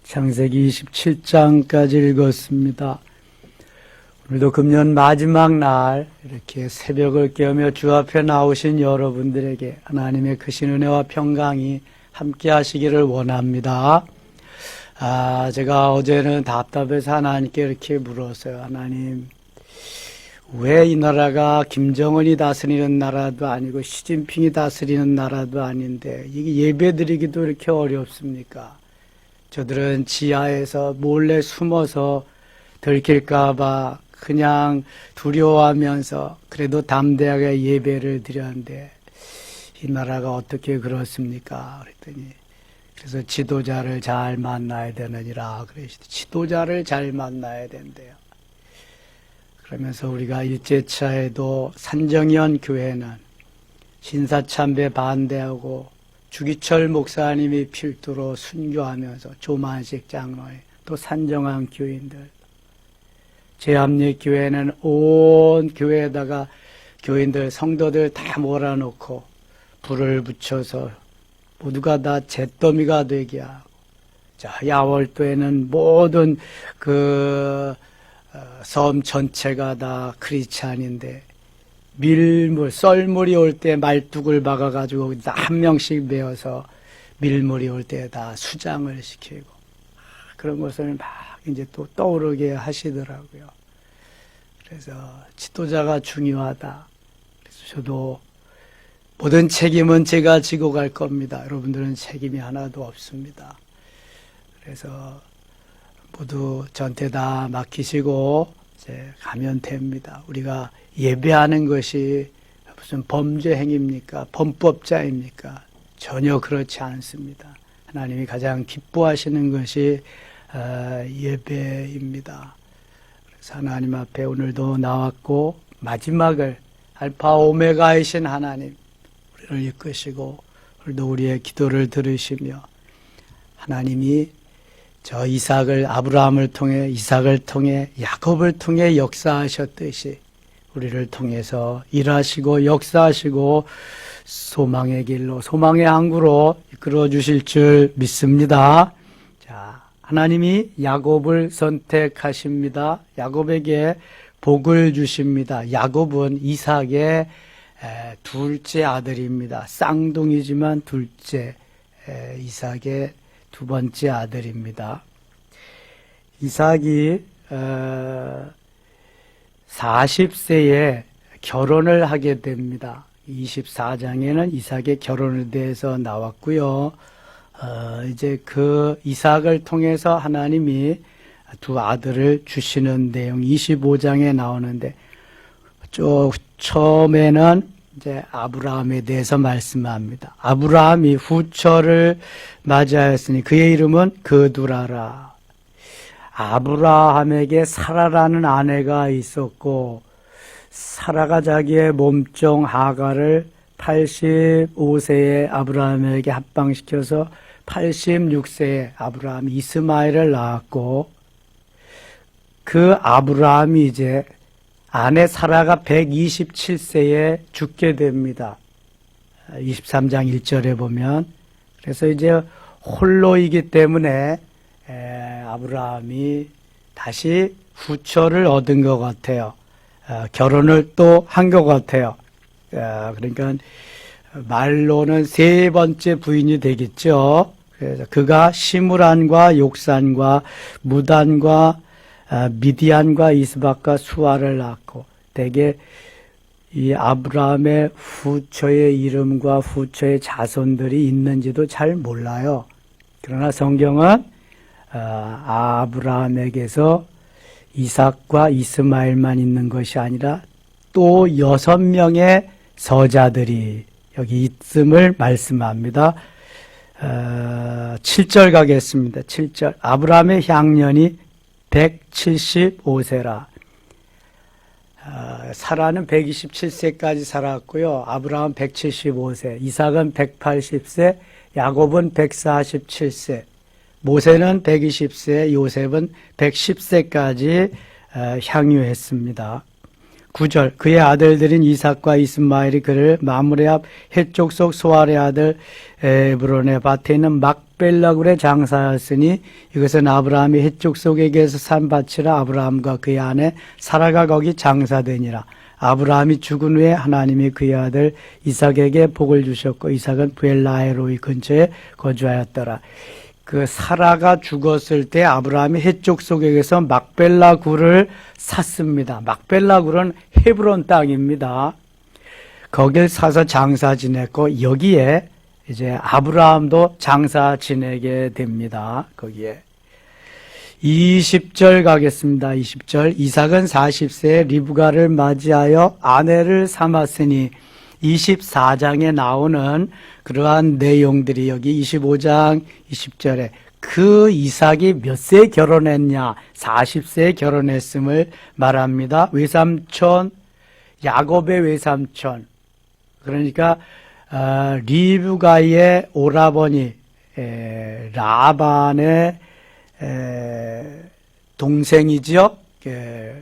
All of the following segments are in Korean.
창세기 27장까지 읽었습니다. 오늘도 금년 마지막 날 이렇게 새벽을 깨우며 주 앞에 나오신 여러분들에게 하나님의 크신 은혜와 평강이 함께 하시기를 원합니다. 제가 어제는 답답해서 하나님께 이렇게 물었어요. 하나님, 왜 이 나라가 김정은이 다스리는 나라도 아니고 시진핑이 다스리는 나라도 아닌데 이게 예배드리기도 이렇게 어렵습니까? 저들은 지하에서 몰래 숨어서 들킬까봐 그냥 두려워하면서 그래도 담대하게 예배를 드렸는데 이 나라가 어떻게 그렇습니까? 그랬더니 그래서 지도자를 잘 만나야 되느니라 그러시더라고요. 지도자를 잘 만나야 된대요. 그러면서 우리가 일제차에도 산정현 교회는 신사참배 반대하고 주기철 목사님이 필두로 순교하면서 조만식 장로회, 또 산정한 교인들, 제합리 교회는 온 교회에다가 교인들, 성도들 다 몰아놓고 불을 붙여서 모두가 다 잿더미가 되게 하고, 자, 야월도에는 모든 섬 전체가 다 크리스찬인데 밀물, 썰물이 올 때 말뚝을 박아가지고 한 명씩 메어서 밀물이 올 때 다 수장을 시키고 그런 것을 막 이제 또 떠오르게 하시더라고요. 그래서 지도자가 중요하다. 그래서 저도 모든 책임은 제가 지고 갈 겁니다. 여러분들은 책임이 하나도 없습니다. 그래서 모두 전태 다 맡기시고 이제 가면 됩니다. 우리가 예배하는 것이 무슨 범죄 행위입니까? 범법자입니까? 전혀 그렇지 않습니다. 하나님이 가장 기뻐하시는 것이 예배입니다. 그래서 하나님 앞에 오늘도 나왔고 마지막을 알파 오메가이신 하나님 우리를 이끄시고 오늘도 우리의 기도를 들으시며 하나님이 저 아브라함을 통해 이삭을 통해 야곱을 통해 역사하셨듯이 우리를 통해서 일하시고 역사하시고 소망의 길로 소망의 항구로 이끌어 주실 줄 믿습니다. 자, 하나님이 야곱을 선택하십니다. 야곱에게 복을 주십니다. 야곱은 이삭의 둘째 아들입니다. 쌍둥이지만 둘째 이삭의 두 번째 아들입니다. 이삭이 40세에 결혼을 하게 됩니다. 24장에는 이삭의 결혼에 대해서 나왔고요. 이제 그 이삭을 통해서 하나님이 두 아들을 주시는 내용 25장에 나오는데 처음에는 이제 아브라함에 대해서 말씀합니다. 아브라함이 후처를 맞이하였으니 그의 이름은 그두라라. 아브라함에게 사라라는 아내가 있었고 사라가 자기의 몸종 하가를 85세에 아브라함에게 합방시켜서 86세에 아브라함이 이스마엘을 낳았고 그 아브라함이 이제 아내 사라가 127세에 죽게 됩니다. 23장 1절에 보면 그래서 이제 홀로이기 때문에 아브라함이 다시 후처를 얻은 것 같아요. 결혼을 또 한 것 같아요. 그러니까 말로는 세 번째 부인이 되겠죠. 그래서 그가 시므란과 욕산과 무단과 미디안과 이스박과 수아를 낳고 대개 이 아브라함의 후처의 이름과 후처의 자손들이 있는지도 잘 몰라요. 그러나 성경은 아브라함에게서 이삭과 이스마엘만 있는 것이 아니라 또 6명의 서자들이 여기 있음을 말씀합니다. 7절 가겠습니다. 7절 아브라함의 향년이 175세라. 사라는 127세까지 살았고요. 아브라함 175세, 이삭은 180세, 야곱은 147세, 모세는 120세, 요셉은 110세까지 향유했습니다. 9절 그의 아들들인 이삭과 이스마엘이 그를 마므레 앞 헷족 속 소알의 아들 에브론의 밭에 있는 막벨라굴에 장사하였으니 이것은 아브라함이 헷족 속에게서 산 밭이라. 아브라함과 그의 아내 사라가 거기 장사되니라. 아브라함이 죽은 후에 하나님이 그의 아들 이삭에게 복을 주셨고 이삭은 브엘라헤로이 근처에 거주하였더라. 그 사라가 죽었을 때 아브라함이 헷족 속에서 막벨라 굴을 샀습니다. 막벨라 굴은 헤브론 땅입니다. 거길 사서 장사 지냈고 여기에 이제 아브라함도 장사 지내게 됩니다. 거기에 20절 가겠습니다. 20절 이삭은 40세에 리브가를 맞이하여 아내를 삼았으니 24장에 나오는 그러한 내용들이 여기 25장 20절에 그 이삭이 몇 세에 결혼했냐? 40세에 결혼했음을 말합니다. 외삼촌, 야곱의 외삼촌. 그러니까 리브가의 오라버니 라반의 동생이죠.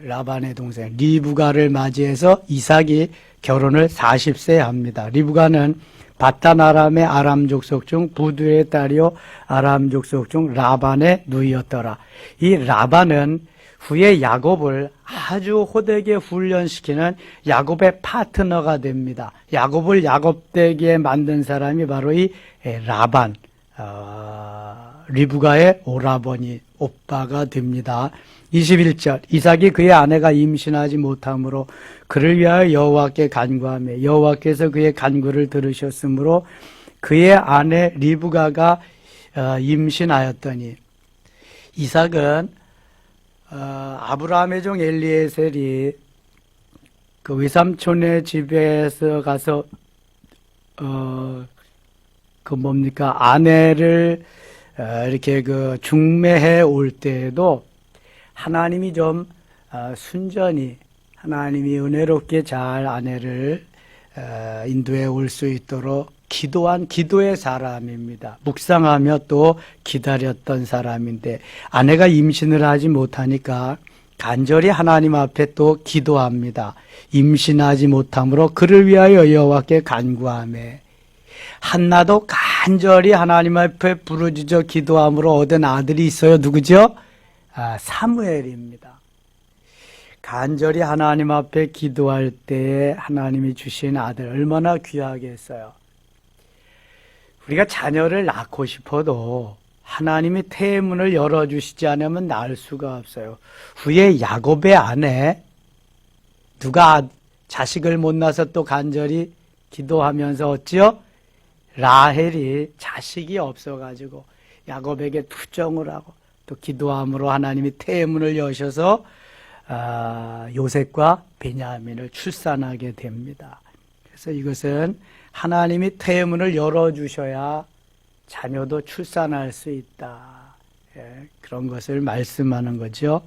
라반의 동생 리브가를 맞이해서 이삭이 결혼을 40세에 합니다. 리브가는 바탄 아람의 아람 족속 중 부두의 딸이요 아람 족속 중 라반의 누이였더라. 이 라반은 후에 야곱을 아주 호되게 훈련시키는 야곱의 파트너가 됩니다. 야곱을 야곱되게 만든 사람이 바로 이 라반, 리브가의 오라버니, 오빠가 됩니다. 21절 이삭이 그의 아내가 임신하지 못하므로 그를 위하여 여호와께 간구하며 여호와께서 그의 간구를 들으셨으므로 그의 아내 리브가가 임신하였더니 이삭은 아브라함의 종 엘리에셀이 그 외삼촌의 집에서 가서 아내를 이렇게 중매해 올 때에도 하나님이 좀 순전히 하나님이 은혜롭게 잘 아내를 인도해 올 수 있도록 기도한 기도의 사람입니다. 묵상하며 또 기다렸던 사람인데 아내가 임신을 하지 못하니까 간절히 하나님 앞에 또 기도합니다. 임신하지 못함으로 그를 위하여 여호와께 간구하며 한나도 간절히 하나님 앞에 부르짖어 기도함으로 얻은 아들이 있어요. 누구죠? 사무엘입니다. 간절히 하나님 앞에 기도할 때에 하나님이 주신 아들 얼마나 귀하겠어요. 우리가 자녀를 낳고 싶어도 하나님이 태문을 열어주시지 않으면 낳을 수가 없어요. 후에 야곱의 아내 누가 자식을 못 낳아서 또 간절히 기도하면서 어찌요? 라헬이 자식이 없어가지고 야곱에게 투정을 하고 또 기도함으로 하나님이 태문을 여셔서 요셉과 베냐민을 출산하게 됩니다. 그래서 이것은 하나님이 태문을 열어주셔야 자녀도 출산할 수 있다. 그런 것을 말씀하는 거죠.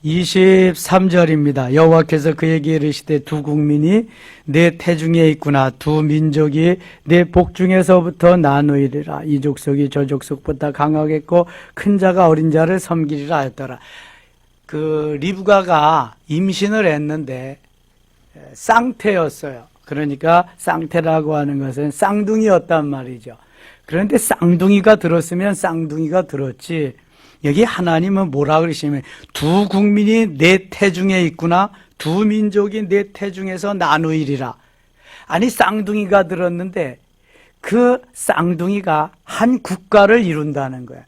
23절입니다. 여호와께서 그에게 이르시되 두 국민이 내 태중에 있구나. 두 민족이 내 복중에서부터 나누이리라. 이 족속이 저 족속보다 강하겠고 큰 자가 어린 자를 섬기리라 하였더라. 리브가가 임신을 했는데 쌍태였어요. 그러니까 쌍태라고 하는 것은 쌍둥이였단 말이죠. 그런데 쌍둥이가 들었으면 쌍둥이가 들었지. 여기 하나님은 뭐라 그러시면 두 국민이 내 태중에 있구나. 두 민족이 내 태중에서 나누이리라. 아니 쌍둥이가 들었는데 그 쌍둥이가 한 국가를 이룬다는 거야.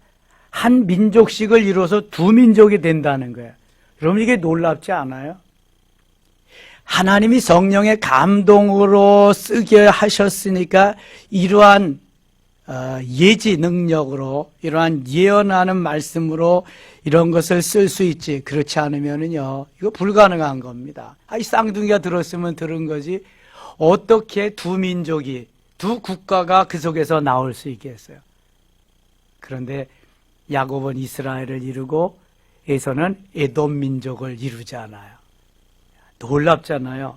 한 민족씩을 이뤄서 두 민족이 된다는 거야. 그럼 이게 놀랍지 않아요? 하나님이 성령의 감동으로 쓰게 하셨으니까 이러한 예지 능력으로 이러한 예언하는 말씀으로 이런 것을 쓸 수 있지. 그렇지 않으면은요 이거 불가능한 겁니다. 이 쌍둥이가 들었으면 들은 거지 어떻게 두 민족이 두 국가가 그 속에서 나올 수 있겠어요. 그런데 야곱은 이스라엘을 이루고 에서는 에돔 민족을 이루잖아요. 놀랍잖아요.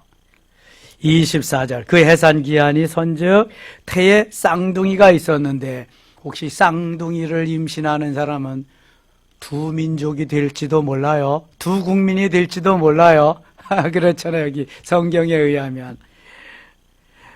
24절 그 해산 기한이 선즉 태에 쌍둥이가 있었는데 혹시 쌍둥이를 임신하는 사람은 두 민족이 될지도 몰라요. 두 국민이 될지도 몰라요. 그렇잖아요. 여기 성경에 의하면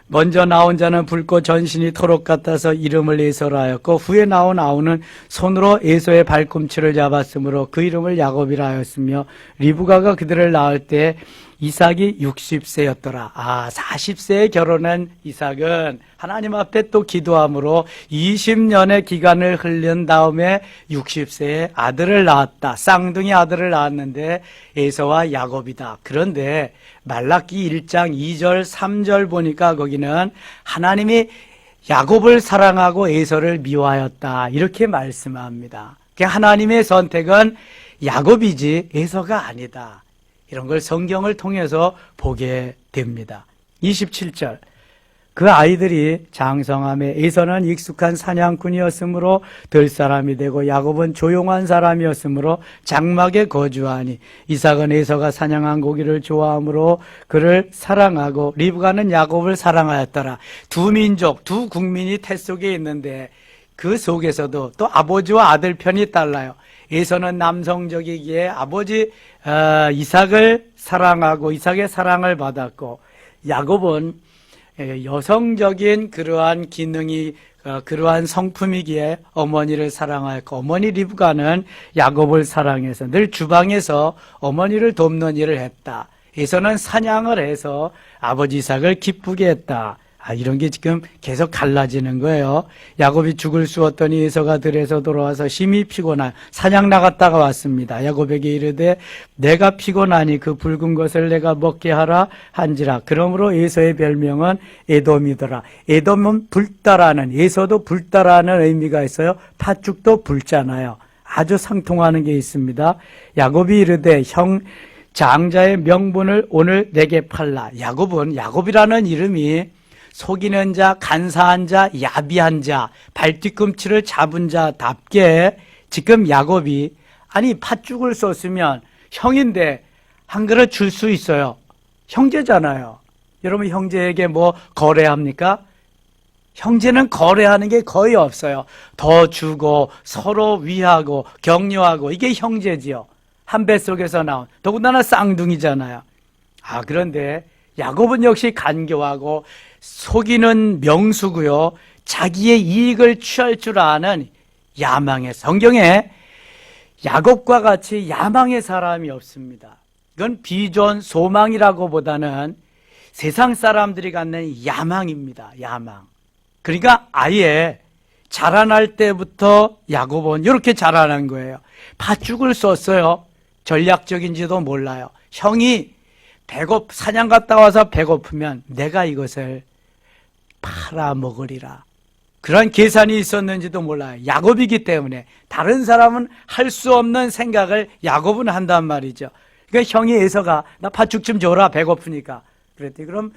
먼저 나온 자는 붉고 전신이 토록 같아서 이름을 에서라 하였고 후에 나온 아우는 손으로 에서의 발꿈치를 잡았으므로 그 이름을 야곱이라 하였으며 리브가가 그들을 낳을 때 이삭이 60세였더라. 40세에 결혼한 이삭은 하나님 앞에 또 기도함으로 20년의 기간을 흘린 다음에 60세에 아들을 낳았다. 쌍둥이 아들을 낳았는데 에서와 야곱이다. 그런데 말라기 1장 2절 3절 보니까 거기는 하나님이 야곱을 사랑하고 에서를 미워하였다. 이렇게 말씀합니다. 하나님의 선택은 야곱이지 에서가 아니다. 이런 걸 성경을 통해서 보게 됩니다. 27절. 그 아이들이 장성함에 에서는 익숙한 사냥꾼이었으므로 들 사람이 되고 야곱은 조용한 사람이었으므로 장막에 거주하니 이삭은 에서가 사냥한 고기를 좋아하므로 그를 사랑하고 리브가는 야곱을 사랑하였더라. 두 민족, 두 국민이 태 속에 있는데 그 속에서도 또 아버지와 아들 편이 달라요. 에서는 남성적이기에 아버지 이삭을 사랑하고 이삭의 사랑을 받았고 야곱은 여성적인 그러한 기능이 그러한 성품이기에 어머니를 사랑하였고 어머니 리브가는 야곱을 사랑해서 늘 주방에서 어머니를 돕는 일을 했다. 에서는 사냥을 해서 아버지 이삭을 기쁘게 했다. 이런 게 지금 계속 갈라지는 거예요. 야곱이 죽을 쑤었더니 에서가 들에서 돌아와서 심히 피곤한 사냥 나갔다가 왔습니다. 야곱에게 이르되 내가 피곤하니 그 붉은 것을 내가 먹게 하라 한지라. 그러므로 에서의 별명은 에돔이더라. 에돔은 불다라는, 에서도 불다라는 의미가 있어요. 팥죽도 붉잖아요. 아주 상통하는 게 있습니다. 야곱이 이르되 형 장자의 명분을 오늘 내게 팔라. 야곱이라는 이름이 속이는 자, 간사한 자, 야비한 자, 발뒤꿈치를 잡은 자답게 지금 야곱이 팥죽을 썼으면 형인데 한 그릇 줄 수 있어요. 형제잖아요. 여러분 형제에게 뭐 거래합니까? 형제는 거래하는 게 거의 없어요. 더 주고 서로 위하고 격려하고 이게 형제지요. 한 뱃속에서 나온 더군다나 쌍둥이잖아요. 그런데 야곱은 역시 간교하고 속이는 명수고요. 자기의 이익을 취할 줄 아는 야망의, 성경에 야곱과 같이 야망의 사람이 없습니다. 이건 비전, 소망이라고 보다는 세상 사람들이 갖는 야망입니다. 야망. 그러니까 아예 자라날 때부터 야곱은 이렇게 자라난 거예요. 팥죽을 썼어요. 전략적인지도 몰라요. 형이 사냥 갔다 와서 배고프면 내가 이것을 팔아먹으리라. 그런 계산이 있었는지도 몰라요. 야곱이기 때문에 다른 사람은 할 수 없는 생각을 야곱은 한단 말이죠. 그러니까 형이 에서가 나 팥죽 좀 줘라 배고프니까. 그랬더니 그럼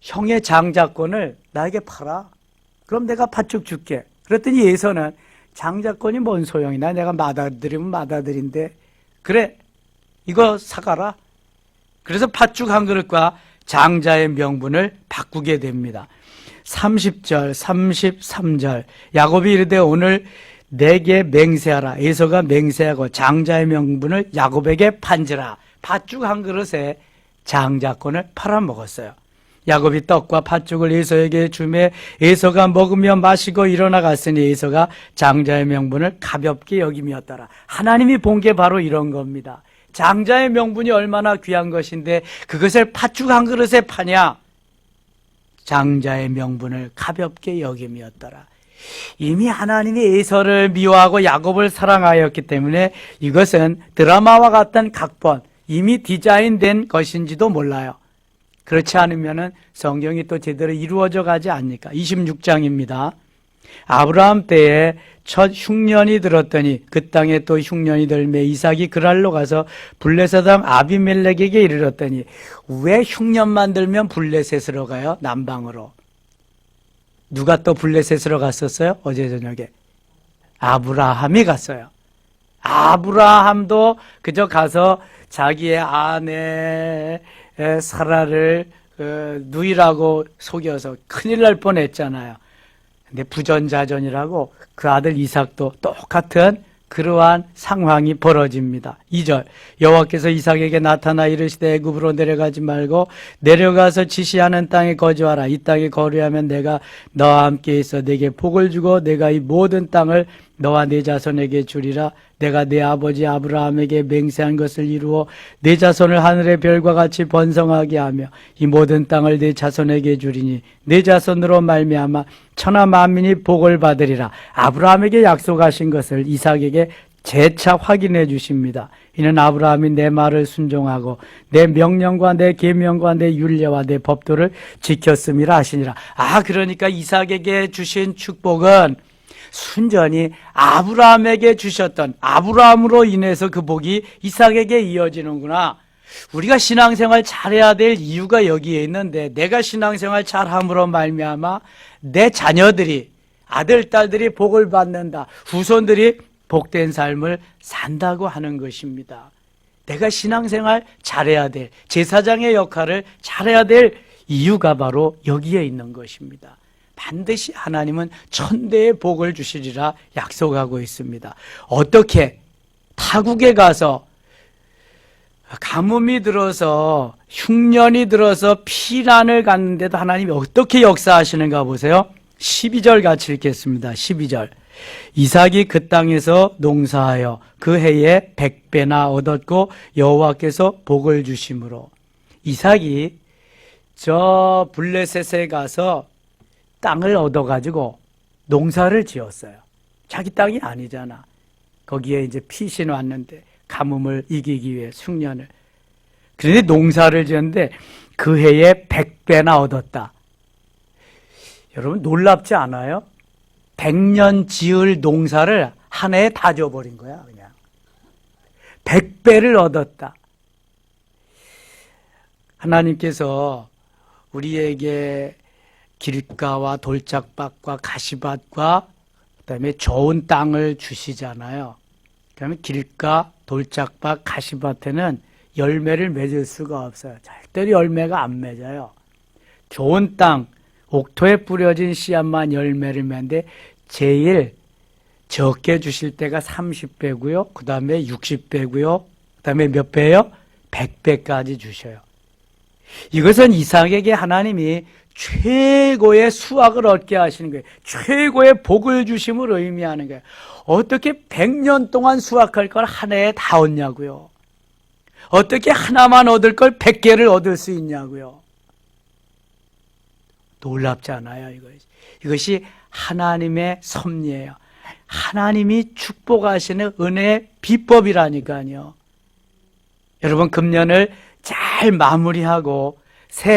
형의 장자권을 나에게 팔아. 그럼 내가 팥죽 줄게. 그랬더니 에서는 장자권이 뭔 소용이나 내가 맏아들이면 맏아들인데 그래 이거 사가라. 그래서 팥죽 한 그릇과 장자의 명분을 바꾸게 됩니다. 30절, 33절 야곱이 이르되 오늘 내게 맹세하라. 에서가 맹세하고 장자의 명분을 야곱에게 판지라. 팥죽 한 그릇에 장자권을 팔아먹었어요. 야곱이 떡과 팥죽을 에서에게 주매 에서가 먹으며 마시고 일어나 갔으니 에서가 장자의 명분을 가볍게 여김이었더라. 하나님이 본 게 바로 이런 겁니다. 장자의 명분이 얼마나 귀한 것인데 그것을 팥죽 한 그릇에 파냐? 장자의 명분을 가볍게 여김이었더라. 이미 하나님이 에서를 미워하고 야곱을 사랑하였기 때문에 이것은 드라마와 같은 각본, 이미 디자인된 것인지도 몰라요. 그렇지 않으면 성경이 또 제대로 이루어져 가지 않으니까. 26장입니다. 아브라함 때에 첫 흉년이 들었더니 그 땅에 또 흉년이 들매 이삭이 그랄로 가서 블레셋 왕 아비멜렉에게 이르렀더니 왜 흉년만 들면 블레셋으로 가요? 남방으로. 누가 또 블레셋으로 갔었어요? 어제 저녁에 아브라함이 갔어요. 아브라함도 그저 가서 자기의 아내 사라를 누이라고 속여서 큰일 날 뻔했잖아요. 근데 부전자전이라고 그 아들 이삭도 똑같은 그러한 상황이 벌어집니다. 2절 여호와께서 이삭에게 나타나 이르시되 애굽으로 내려가지 말고 내려가서 지시하는 땅에 거주하라. 이 땅에 거류하면 내가 너와 함께 있어 내게 복을 주고 내가 이 모든 땅을 너와 네 자손에게 주리라. 내가 네 아버지 아브라함에게 맹세한 것을 이루어 네 자손을 하늘의 별과 같이 번성하게 하며 이 모든 땅을 네 자손에게 주리니 네 자손으로 말미암아 천하 만민이 복을 받으리라. 아브라함에게 약속하신 것을 이삭에게 재차 확인해 주십니다. 이는 아브라함이 내 말을 순종하고 내 명령과 내 계명과 내 율례와 내 법도를 지켰음이라 하시니라. 그러니까 이삭에게 주신 축복은 순전히 아브라함에게 주셨던, 아브라함으로 인해서 그 복이 이삭에게 이어지는구나. 우리가 신앙생활 잘해야 될 이유가 여기에 있는데, 내가 신앙생활 잘함으로 말미암아 내 자녀들이, 아들, 딸들이 복을 받는다, 후손들이 복된 삶을 산다고 하는 것입니다. 내가 신앙생활 잘해야 될, 제사장의 역할을 잘해야 될 이유가 바로 여기에 있는 것입니다. 반드시 하나님은 천대의 복을 주시리라 약속하고 있습니다. 어떻게? 타국에 가서 가뭄이 들어서 흉년이 들어서 피난을 갔는데도 하나님이 어떻게 역사하시는가 보세요. 12절 같이 읽겠습니다. 12절 이삭이 그 땅에서 농사하여 그 해에 100배나 얻었고 여호와께서 복을 주심으로. 이삭이 저 블레셋에 가서 땅을 얻어가지고 농사를 지었어요. 자기 땅이 아니잖아. 거기에 이제 피신 왔는데 가뭄을 이기기 위해 흉년을. 그런데 농사를 지었는데 그 해에 100배나 얻었다. 여러분 놀랍지 않아요? 100년 지을 농사를 한 해에 다 줘버린 거야 그냥. 100배를 얻었다. 하나님께서 우리에게 길가와 돌짝밭과 가시밭과 그다음에 좋은 땅을 주시잖아요. 그러면 길가, 돌짝밭, 가시밭에는 열매를 맺을 수가 없어요. 절대로 열매가 안 맺어요. 좋은 땅, 옥토에 뿌려진 씨앗만 열매를 맺는데 제일 적게 주실 때가 30배고요. 그 다음에 60배고요. 그 다음에 몇 배예요? 100배까지 주셔요. 이것은 이삭에게 하나님이 최고의 수확을 얻게 하시는 거예요. 최고의 복을 주심을 의미하는 거예요. 어떻게 100년 동안 수확할 걸 한 해에 다 얻냐고요. 어떻게 하나만 얻을 걸 100개를 얻을 수 있냐고요. 놀랍지 않아요, 이것이 하나님의 섭리예요. 하나님이 축복하시는 은혜의 비법이라니까요. 여러분 금년을 잘 마무리하고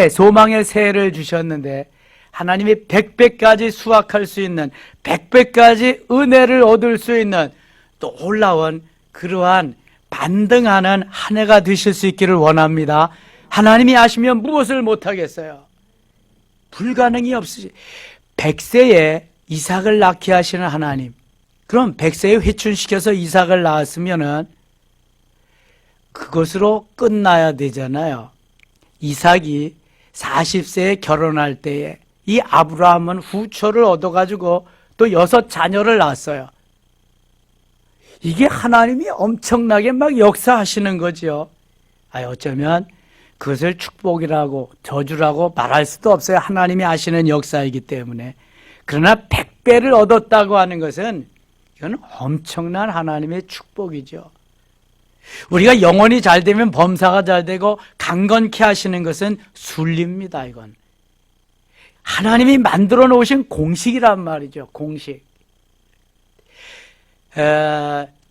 소망의 새해를 주셨는데 하나님이 100배까지 수확할 수 있는 100배까지 은혜를 얻을 수 있는 놀라운 그러한 반등하는 한 해가 되실 수 있기를 원합니다. 하나님이 아시면 무엇을 못하겠어요? 불가능이 없으시. 100세에 이삭을 낳게 하시는 하나님. 그럼 100세에 회춘시켜서 이삭을 낳았으면은 그것으로 끝나야 되잖아요. 이삭이 40세에 결혼할 때에 이 아브라함은 후초를 얻어가지고 또 6 자녀를 낳았어요. 이게 하나님이 엄청나게 막 역사하시는 거죠. 어쩌면 그것을 축복이라고 저주라고 말할 수도 없어요. 하나님이 하시는 역사이기 때문에. 그러나 100배를 얻었다고 하는 것은 이건 엄청난 하나님의 축복이죠. 우리가 영혼이 잘 되면 범사가 잘 되고 강건케 하시는 것은 순리입니다. 이건 하나님이 만들어 놓으신 공식이란 말이죠. 공식.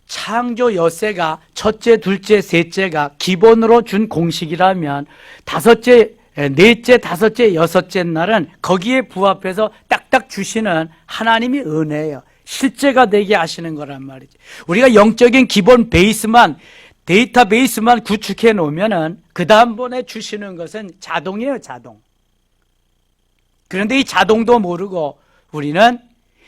창조 엿새가 첫째, 둘째, 셋째가 기본으로 준 공식이라면 다섯째, 넷째, 다섯째, 여섯째 날은 거기에 부합해서 딱딱 주시는 하나님이 은혜예요. 실제가 되게 하시는 거란 말이지. 우리가 영적인 기본 베이스만, 데이터베이스만 구축해 놓으면은 그 다음번에 주시는 것은 자동이에요, 자동. 그런데 이 자동도 모르고 우리는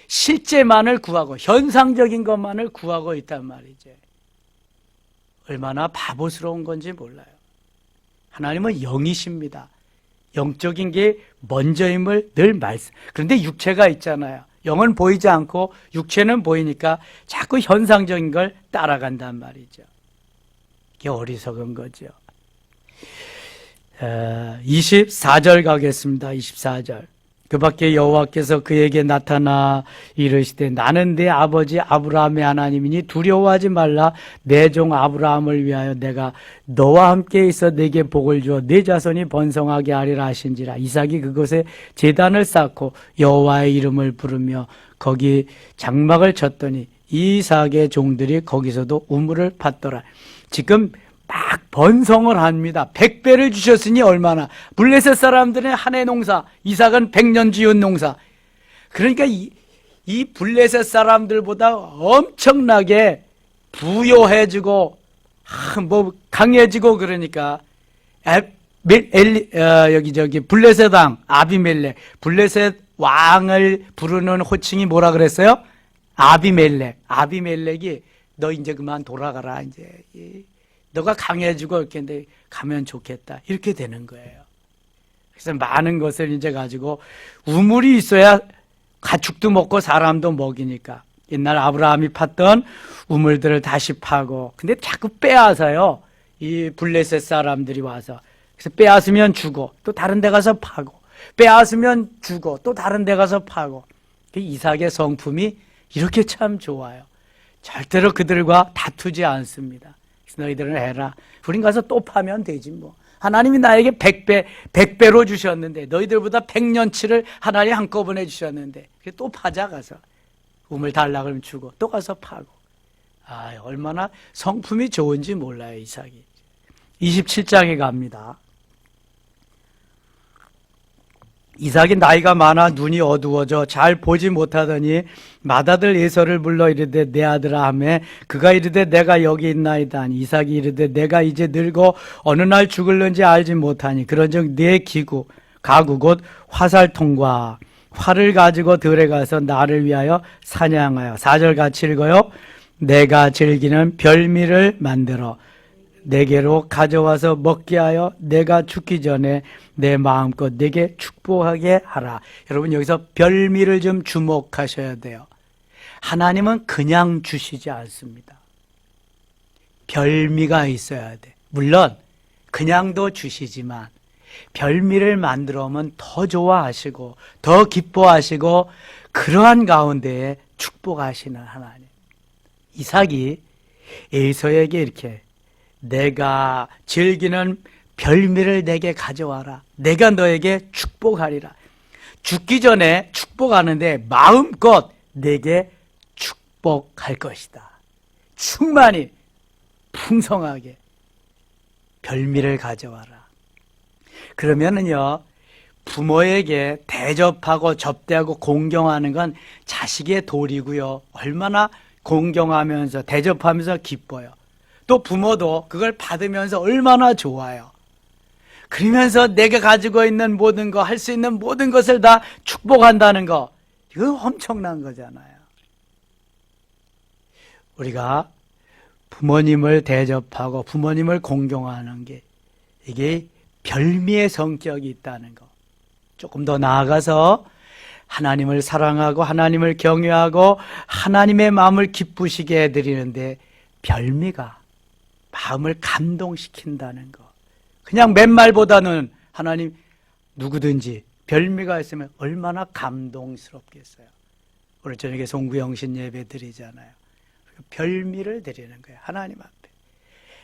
실제만을 구하고 현상적인 것만을 구하고 있단 말이죠. 얼마나 바보스러운 건지 몰라요. 하나님은 영이십니다. 영적인 게 먼저임을 늘 말씀. 그런데 육체가 있잖아요. 영은 보이지 않고 육체는 보이니까 자꾸 현상적인 걸 따라간단 말이죠. 이게 어리석은 거죠. 24절 가겠습니다. 24절. 그 밖에 여호와께서 그에게 나타나 이르시되 나는 네 아버지 아브라함의 하나님이니 두려워하지 말라. 내 종 아브라함을 위하여 내가 너와 함께 있어 내게 복을 주어 네 자손이 번성하게 하리라 하신지라. 이삭이 그곳에 제단을 쌓고 여호와의 이름을 부르며 거기 장막을 쳤더니 이삭의 종들이 거기서도 우물을 팠더라. 지금 막 번성을 합니다. 100배를 주셨으니 얼마나. 블레셋 사람들은 한 해 농사, 이삭은 100년 지은 농사. 그러니까 이 블레셋 사람들보다 엄청나게 부요해지고 강해지고 그러니까 블레셋 왕 아비멜렉, 블레셋 왕을 부르는 호칭이 뭐라 그랬어요? 아비멜렉이 너 이제 그만 돌아가라 이제. 너가 강해지고 이렇게 근데 가면 좋겠다. 이렇게 되는 거예요. 그래서 많은 것을 이제 가지고 우물이 있어야 가축도 먹고 사람도 먹이니까 옛날 아브라함이 팠던 우물들을 다시 파고 근데 자꾸 빼앗아요. 이 블레셋 사람들이 와서. 그래서 빼앗으면 주고 또 다른 데 가서 파고 빼앗으면 주고 또 다른 데 가서 파고. 이삭의 성품이 이렇게 참 좋아요. 절대로 그들과 다투지 않습니다. 너희들은 해라. 우린 가서 또 파면 되지 뭐. 하나님이 나에게 100배로 주셨는데 너희들보다 100년치를 하나님 한꺼번에 주셨는데 또 파자 가서. 우물 달라 그러면 주고 또 가서 파고. 얼마나 성품이 좋은지 몰라요 이삭이. 27장에 갑니다. 이삭이 나이가 많아 눈이 어두워져 잘 보지 못하더니 맏아들 에서를 불러 이르되 내 아들아 하매 그가 이르되 내가 여기 있나이다 하니 이삭이 이르되 내가 이제 늙어 어느 날 죽을는지 알지 못하니 그런즉 내 가구 곧 화살통과 활을 가지고 들에 가서 나를 위하여 사냥하여 4절 같이 읽어요. 내가 즐기는 별미를 만들어 내게로 가져와서 먹게 하여 내가 죽기 전에 내 마음껏 내게 축복하게 하라. 여러분 여기서 별미를 좀 주목하셔야 돼요. 하나님은 그냥 주시지 않습니다. 별미가 있어야 돼. 물론 그냥도 주시지만 별미를 만들어 오면 더 좋아하시고 더 기뻐하시고 그러한 가운데에 축복하시는 하나님. 이삭이 에서에게 이렇게 내가 즐기는 별미를 내게 가져와라. 내가 너에게 축복하리라. 죽기 전에 축복하는데 마음껏 내게 축복할 것이다. 충만히 풍성하게 별미를 가져와라. 그러면은요, 부모에게 대접하고 접대하고 공경하는 건 자식의 도리고요. 얼마나 공경하면서 대접하면서 기뻐요. 또 부모도 그걸 받으면서 얼마나 좋아요. 그러면서 내가 가지고 있는 모든 거, 할 수 있는 모든 것을 다 축복한다는 거, 이거 엄청난 거잖아요. 우리가 부모님을 대접하고 부모님을 공경하는 게 이게 별미의 성격이 있다는 거. 조금 더 나아가서 하나님을 사랑하고 하나님을 경외하고 하나님의 마음을 기쁘시게 해드리는데 별미가 마음을 감동시킨다는 거. 그냥 맨말보다는 하나님 누구든지 별미가 있으면 얼마나 감동스럽겠어요. 오늘 저녁에 송구영신 예배 드리잖아요. 별미를 드리는 거예요. 하나님 앞에.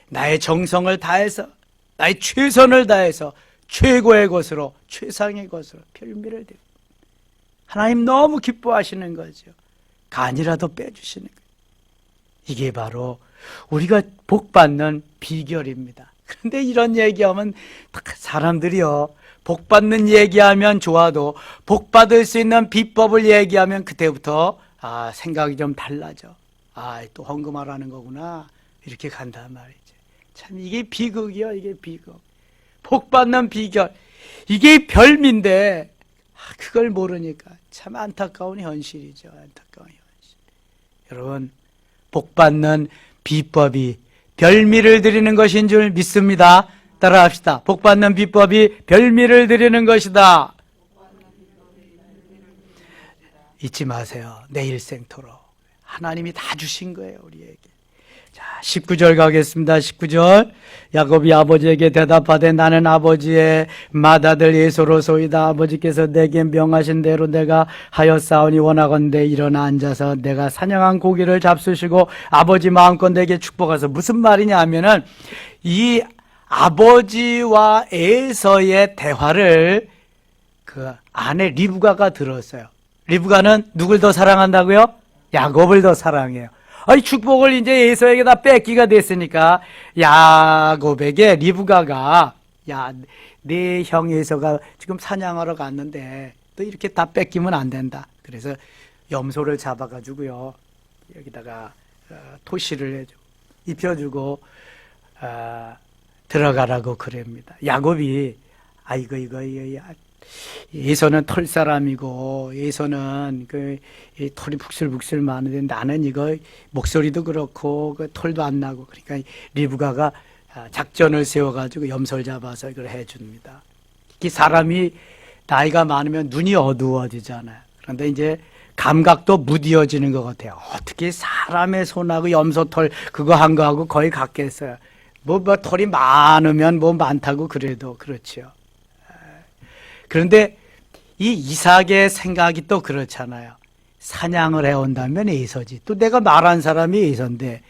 나의 정성을 다해서 나의 최선을 다해서 최고의 것으로 최상의 것으로 별미를 드립니다. 하나님 너무 기뻐하시는 거죠. 간이라도 빼주시는 거예요. 이게 바로 우리가 복받는 비결입니다. 그런데 이런 얘기하면 사람들이요, 복받는 얘기하면 좋아도 복받을 수 있는 비법을 얘기하면 그때부터 생각이 좀 달라져. 또 헌금하라는 거구나 이렇게 간단 말이죠. 참 이게 비극이요. 이게 비극. 복받는 비결, 이게 별미인데 그걸 모르니까 참 안타까운 현실이죠. 안타까운 현실. 여러분, 복받는 비법이 별미를 드리는 것인 줄 믿습니다. 따라합시다. 복받는 비법이 별미를 드리는 것이다. 잊지 마세요. 내 일생토록. 하나님이 다 주신 거예요, 우리에게. 자, 19절 가겠습니다. 19절. 야곱이 아버지에게 대답하되 나는 아버지의 맏아들 에서로소이다. 아버지께서 내게 명하신 대로 내가 하였사오니 원하건대 일어나 앉아서 내가 사냥한 고기를 잡수시고 아버지 마음껏 내게 축복하소. 무슨 말이냐 하면은 이 아버지와 에서의 대화를 그 아내 리브가가 들었어요. 리브가는 누굴 더 사랑한다고요? 야곱을 더 사랑해요. 아니, 축복을 이제 에서에게 다 뺏기가 됐으니까 야곱에게 리브가가 야, 내 형 에서가 지금 사냥하러 갔는데 또 이렇게 다 뺏기면 안 된다. 그래서 염소를 잡아가지고요 여기다가 토시를 해주고 입혀주고 들어가라고 그럽니다. 야곱이 이거 에서는 털 사람이고 에서는 그 털이 북슬북슬 많은데 나는 이거 목소리도 그렇고 그 털도 안 나고 그러니까 리브가가 작전을 세워가지고 염소를 잡아서 이걸 해줍니다. 이 사람이 나이가 많으면 눈이 어두워지잖아요. 그런데 이제 감각도 무디어지는 것 같아요. 어떻게 사람의 손하고 염소 털 그거 한 거하고 거의 같겠어요. 뭐 털이 많으면 뭐 많다고 그래도 그렇죠. 그런데 이 이삭의 생각이 또 그렇잖아요. 사냥을 해온다면 에서지. 또 내가 말한 사람이 에서인데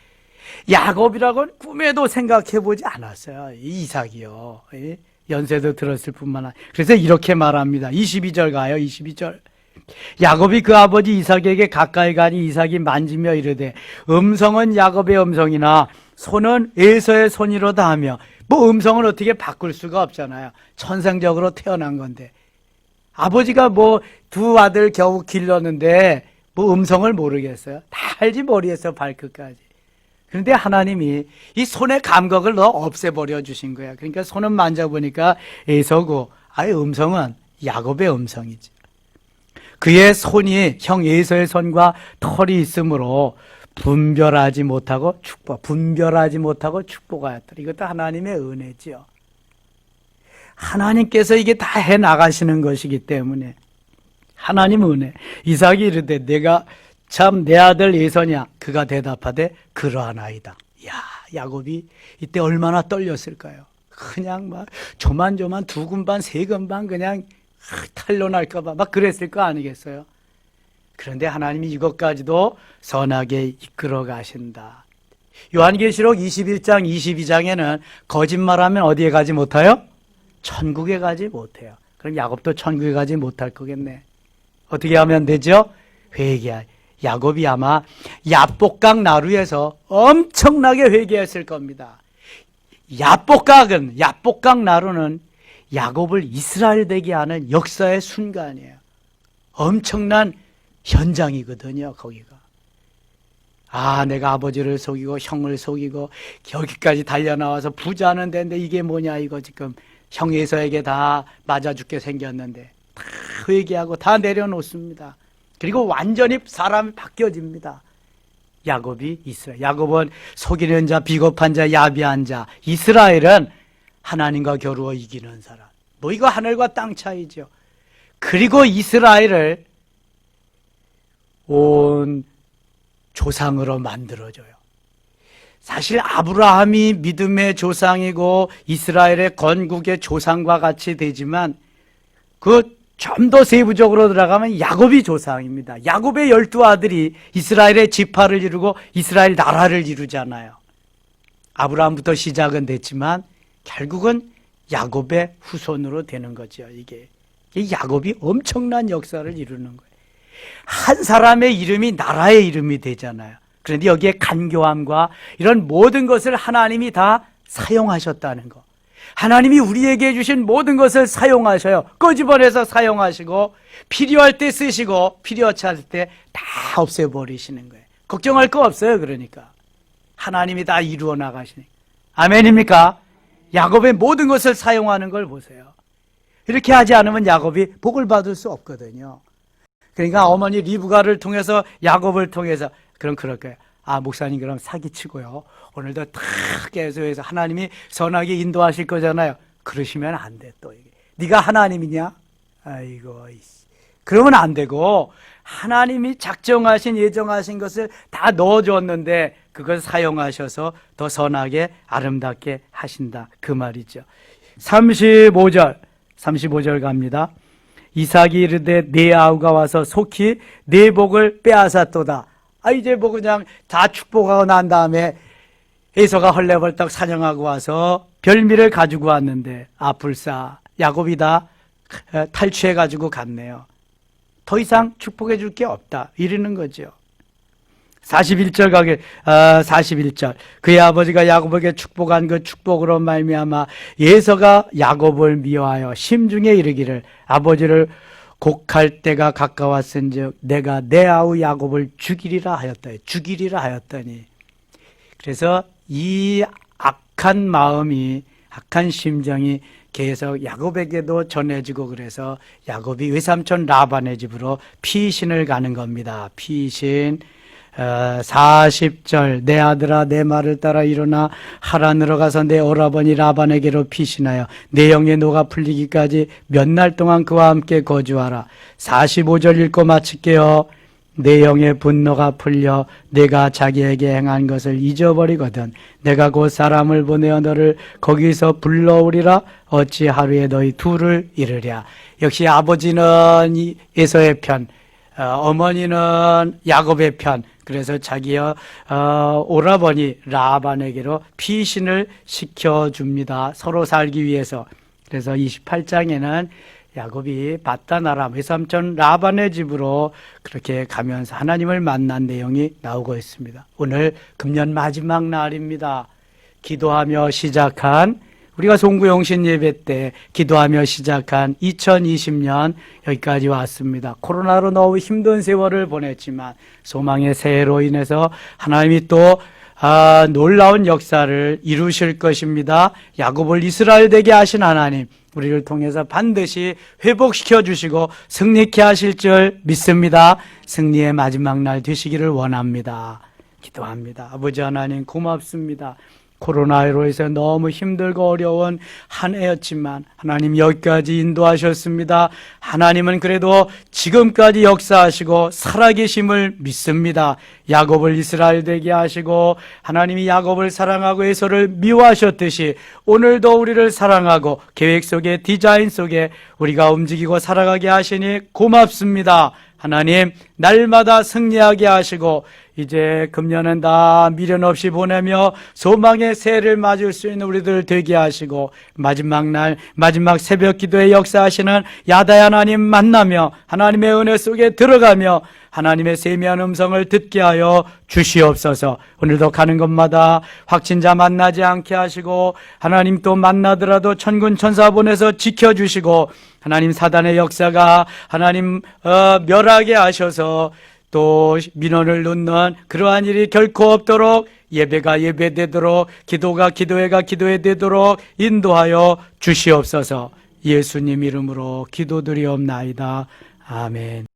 야곱이라고는 꿈에도 생각해보지 않았어요. 이 이삭이요. 연세도 들었을 뿐만 아니라. 그래서 이렇게 말합니다. 22절 가요. 22절. 야곱이 그 아버지 이삭에게 가까이 가니 이삭이 만지며 이르되 음성은 야곱의 음성이나 손은 에서의 손이로다 하며 뭐 음성을 어떻게 바꿀 수가 없잖아요. 천생적으로 태어난 건데 아버지가 뭐 두 아들 겨우 길렀는데 뭐 음성을 모르겠어요. 다 알지 머리에서 발끝까지. 그런데 하나님이 이 손의 감각을 더 없애버려 주신 거야. 그러니까 손은 만져보니까 에서고 아예 음성은 야곱의 음성이지. 그의 손이 형 에서의 손과 털이 있으므로 분별하지 못하고 축복하였더라. 이것도 하나님의 은혜지요. 하나님께서 이게 다 해나가시는 것이기 때문에 하나님 은혜. 이삭이 이르되 내가 참 내 아들 에서냐? 그가 대답하되 그러하나이다. 야곱이 이때 얼마나 떨렸을까요? 그냥 막 조만조만 두근반 세근반 그냥 탄로날까 봐 막 그랬을 거 아니겠어요? 그런데 하나님이 이것까지도 선하게 이끌어 가신다. 요한계시록 21장 22장에는 거짓말하면 어디에 가지 못해요? 천국에 가지 못해요. 그럼 야곱도 천국에 가지 못할 거겠네. 어떻게 하면 되죠? 회개하. 야곱이 아마 야복강 나루에서 엄청나게 회개했을 겁니다. 야복강 나루는 야곱을 이스라엘 되게 하는 역사의 순간이에요. 엄청난 현장이거든요, 거기가. 내가 아버지를 속이고 형을 속이고 여기까지 달려나와서 부자는 데인데 이게 뭐냐 이거 지금 형 에서에게 다 맞아 죽게 생겼는데 다 회개하고 다 내려놓습니다. 그리고 완전히 사람이 바뀌어집니다. 야곱은 속이는 자, 비겁한 자, 야비한 자. 이스라엘은 하나님과 겨루어 이기는 사람. 뭐 이거 하늘과 땅 차이죠. 그리고 이스라엘을 온 조상으로 만들어줘요. 사실 아브라함이 믿음의 조상이고 이스라엘의 건국의 조상과 같이 되지만 좀 더 세부적으로 들어가면 야곱이 조상입니다. 야곱의 12아들이 이스라엘의 지파를 이루고 이스라엘 나라를 이루잖아요. 아브라함부터 시작은 됐지만 결국은 야곱의 후손으로 되는 거죠. 이게 야곱이 엄청난 역사를 이루는 거예요. 한 사람의 이름이 나라의 이름이 되잖아요. 그런데 여기에 간교함과 이런 모든 것을 하나님이 다 사용하셨다는 거. 하나님이 우리에게 주신 모든 것을 사용하셔요. 끄집어내서 사용하시고 필요할 때 쓰시고 필요치 않을 때 다 없애버리시는 거예요. 걱정할 거 없어요. 그러니까 하나님이 다 이루어 나가시니까. 아멘입니까? 야곱의 모든 것을 사용하는 걸 보세요. 이렇게 하지 않으면 야곱이 복을 받을 수 없거든요. 그러니까 어머니 리브가를 통해서 야곱을 통해서 그럴 거예요. 목사님 그럼 사기치고요. 오늘도 탁 계속해서 하나님이 선하게 인도하실 거잖아요. 그러시면 안 돼. 또 이게 네가 하나님이냐? 아이고, 그러면 안 되고 하나님이 작정하신 예정하신 것을 다 넣어줬는데 그걸 사용하셔서 더 선하게 아름답게 하신다 그 말이죠. 35절 갑니다. 이삭이 이르되 내 아우가 와서 속히 내 복을 빼앗았도다. 이제 뭐 그냥 다 축복하고 난 다음에 에서가 헐레벌떡 사냥하고 와서 별미를 가지고 왔는데 불사 야곱이 다 탈취해 가지고 갔네요. 더 이상 축복해 줄 게 없다 이러는 거죠. 41절 그의 아버지가 야곱에게 축복한 그 축복으로 말미암아 에서가 야곱을 미워하여 심중에 이르기를 아버지를 곡할 때가 가까웠은즉 내가 내 아우 야곱을 죽이리라 하였더니 그래서 이 악한 마음이 악한 심정이 계속 야곱에게도 전해지고 그래서 야곱이 외삼촌 라반의 집으로 피신을 가는 겁니다. 피신 40절 내 아들아 내 말을 따라 일어나 하란으로 가서 내 오라버니 라반에게로 피신하여 내 영의 노가 풀리기까지 몇 날 동안 그와 함께 거주하라. 45절 읽고 마칠게요. 내 영의 분노가 풀려 내가 자기에게 행한 것을 잊어버리거든 내가 곧 사람을 보내어 너를 거기서 불러오리라. 어찌 하루에 너희 둘을 이르랴. 역시 아버지는 에서의 편, 어머니는 야곱의 편. 그래서 자기의 오라버니 라반에게로 피신을 시켜줍니다. 서로 살기 위해서. 그래서 28장에는 야곱이 바다나람 외삼촌 라반의 집으로 그렇게 가면서 하나님을 만난 내용이 나오고 있습니다. 오늘 금년 마지막 날입니다. 기도하며 시작한 우리가 송구영신 예배 때 기도하며 시작한 2020년 여기까지 왔습니다. 코로나로 너무 힘든 세월을 보냈지만 소망의 새해로 인해서 하나님이 또 놀라운 역사를 이루실 것입니다. 야곱을 이스라엘 되게 하신 하나님 우리를 통해서 반드시 회복시켜 주시고 승리케 하실 줄 믿습니다. 승리의 마지막 날 되시기를 원합니다. 기도합니다. 아버지 하나님 고맙습니다. 코로나로 해서 너무 힘들고 어려운 한 해였지만 하나님 여기까지 인도하셨습니다. 하나님은 그래도 지금까지 역사하시고 살아계심을 믿습니다. 야곱을 이스라엘 되게 하시고 하나님이 야곱을 사랑하고 에서를 미워하셨듯이 오늘도 우리를 사랑하고 계획 속에 디자인 속에 우리가 움직이고 살아가게 하시니 고맙습니다. 하나님 날마다 승리하게 하시고 이제 금년은 다 미련 없이 보내며 소망의 새해를 맞을 수 있는 우리들 되게 하시고 마지막 날 마지막 새벽 기도에 역사하시는 야다의 하나님 만나며 하나님의 은혜 속에 들어가며 하나님의 세미한 음성을 듣게 하여 주시옵소서. 오늘도 가는 곳마다 확진자 만나지 않게 하시고 하나님 또 만나더라도 천군 천사 보내서 지켜주시고 하나님 사단의 역사가 하나님 멸하게 하셔서 또 민원을 놓는 그러한 일이 결코 없도록 예배가 예배되도록 기도가 기도회되도록 인도하여 주시옵소서. 예수님 이름으로 기도드리옵나이다. 아멘.